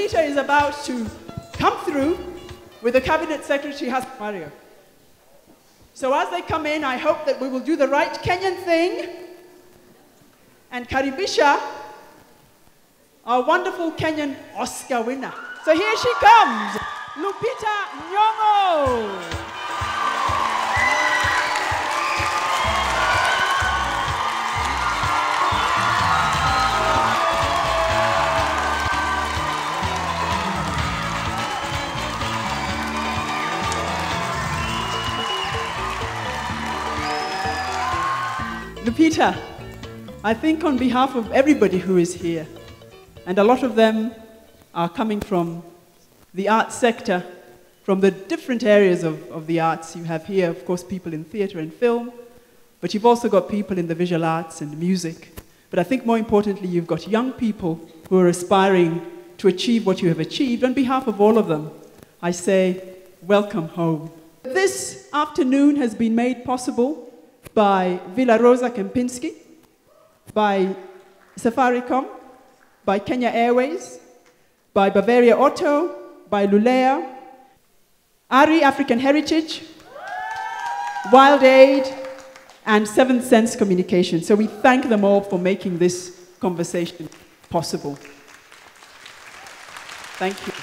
Lupita is about to come through with the Cabinet Secretary, Hassan Mario. So as they come in, I hope that we will do the right Kenyan thing and karibisha our wonderful Kenyan Oscar winner. So here she comes, Lupita Nyong'o. Lupita, I think on behalf of everybody who is here, and a lot of them are coming from the arts sector, from the different areas of the arts. You have here, of course, people in theatre and film, but you've also got people in the visual arts and music. But I think more importantly, you've got young people who are aspiring to achieve what you have achieved. On behalf of all of them, I say, welcome home. This afternoon has been made possible by Villa Rosa Kempinski, by Safaricom, by Kenya Airways, by Bavaria Auto, by Lulea, ARI African Heritage, Wild Aid, and Seventh Sense Communication. So we thank them all for making this conversation possible. Thank you.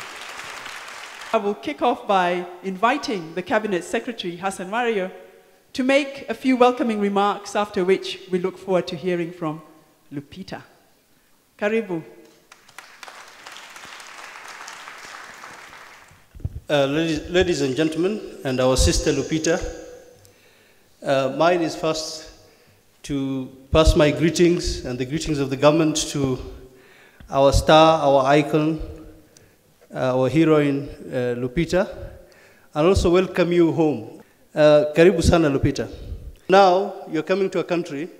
I will kick off by inviting the Cabinet Secretary, Hassan Mario, to make a few welcoming remarks, after which we look forward to hearing from Lupita. Karibu. Ladies and gentlemen, and our sister Lupita, mine is first to pass my greetings and the greetings of the government to our star, our icon, our heroine, Lupita, and also welcome you home. Karibu sana Lupita. Now you're coming to a country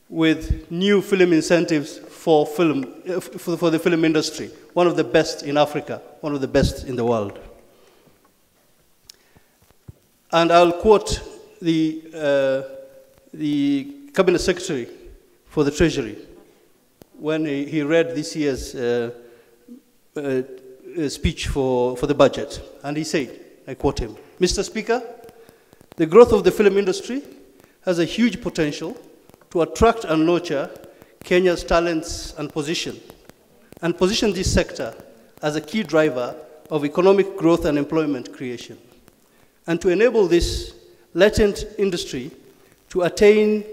with new film incentives for the film industry, one of the best in Africa, one of the best in the world. And I'll quote the Cabinet Secretary for the Treasury when he read this year's speech for the budget. And he said, I quote him, "Mr. Speaker, the growth of the film industry has a huge potential to attract and nurture Kenya's talents and position this sector as a key driver of economic growth and employment creation. And to enable this latent industry to attain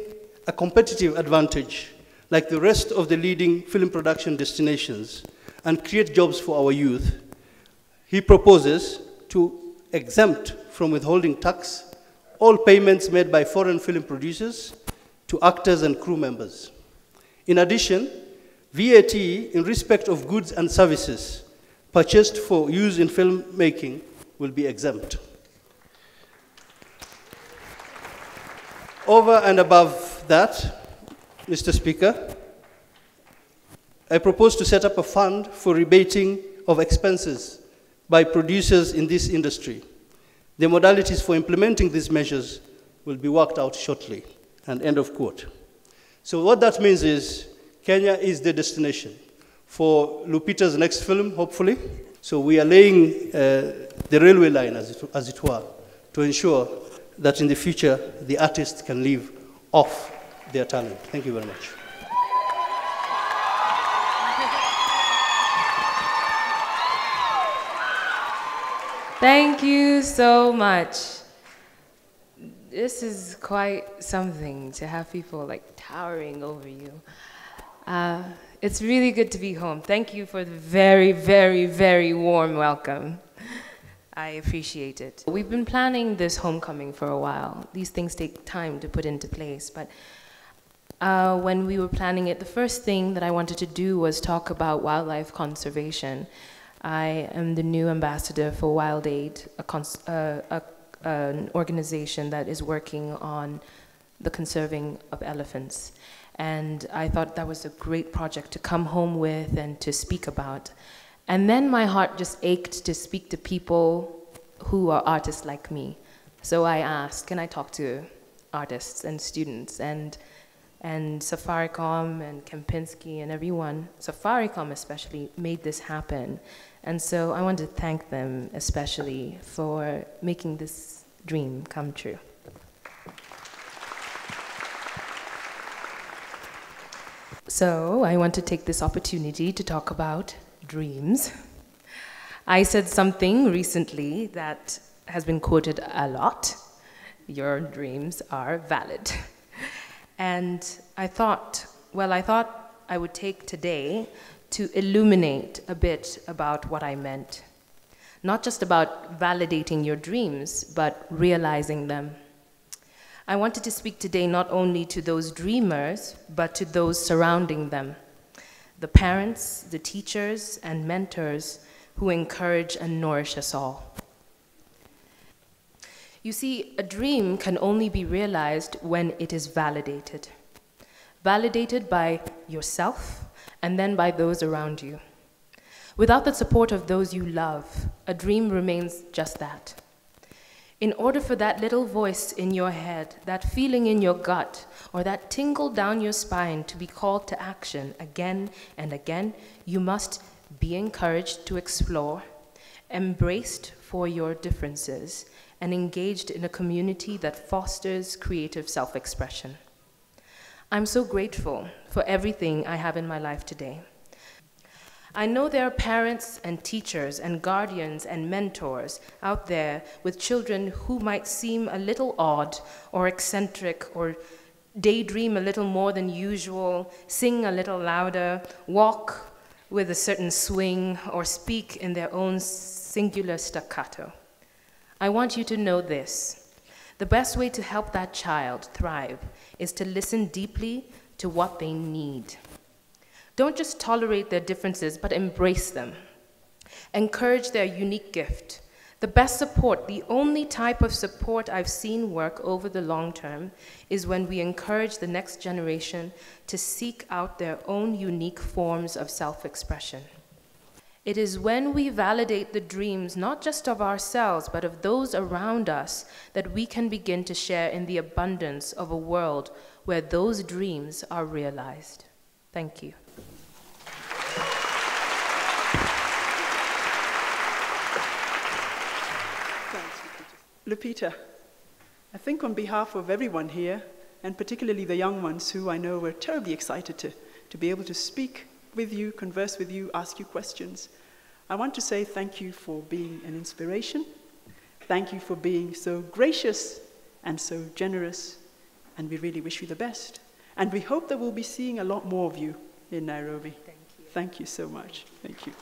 a competitive advantage like the rest of the leading film production destinations and create jobs for our youth, he proposes to exempt from withholding tax all payments made by foreign film producers to actors and crew members. In addition, VAT in respect of goods and services purchased for use in filmmaking will be exempt. Over and above that, Mr. Speaker, I propose to set up a fund for rebating of expenses by producers in this industry. The modalities for implementing these measures will be worked out shortly," and end of quote. So what that means is Kenya is the destination for Lupita's next film, hopefully. So we are laying the railway line, as it were, to ensure that in the future the artists can live off their talent. Thank you very much. Thank you so much. This is quite something to have people like towering over you. It's really good to be home. Thank you for the very, very, very warm welcome. I appreciate it. We've been planning this homecoming for a while. These things take time to put into place, but when we were planning it, the first thing that I wanted to do was talk about wildlife conservation. I am the new ambassador for Wild Aid, an organization that is working on the conserving of elephants. And I thought that was a great project to come home with and to speak about. And then my heart just ached to speak to people who are artists like me. So I asked, can I talk to artists and students? And and Safaricom and Kempinski and everyone, Safaricom especially, made this happen. And so I want to thank them especially for making this dream come true. So I want to take this opportunity to talk about dreams. I said something recently that has been quoted a lot. Your dreams are valid. And I thought I would take today to illuminate a bit about what I meant. Not just about validating your dreams, but realizing them. I wanted to speak today not only to those dreamers, but to those surrounding them, the parents, the teachers, and mentors who encourage and nourish us all. You see, a dream can only be realized when it is validated. Validated by yourself and then by those around you. Without the support of those you love, a dream remains just that. In order for that little voice in your head, that feeling in your gut, or that tingle down your spine to be called to action again and again, you must be encouraged to explore, embraced for your differences, and engaged in a community that fosters creative self-expression. I'm so grateful for everything I have in my life today. I know there are parents and teachers and guardians and mentors out there with children who might seem a little odd or eccentric or daydream a little more than usual, sing a little louder, walk with a certain swing, or speak in their own singular staccato. I want you to know this. The best way to help that child thrive is to listen deeply to what they need. Don't just tolerate their differences, but embrace them. Encourage their unique gift. The best support, the only type of support I've seen work over the long term, is when we encourage the next generation to seek out their own unique forms of self-expression. It is when we validate the dreams, not just of ourselves, but of those around us, that we can begin to share in the abundance of a world where those dreams are realized. Thank you. Lupita, I think on behalf of everyone here, and particularly the young ones who I know were terribly excited to be able to speak with you, converse with you, ask you questions, I want to say thank you for being an inspiration. Thank you for being so gracious and so generous, and we really wish you the best. And we hope that we'll be seeing a lot more of you in Nairobi. Thank you. Thank you so much. Thank you.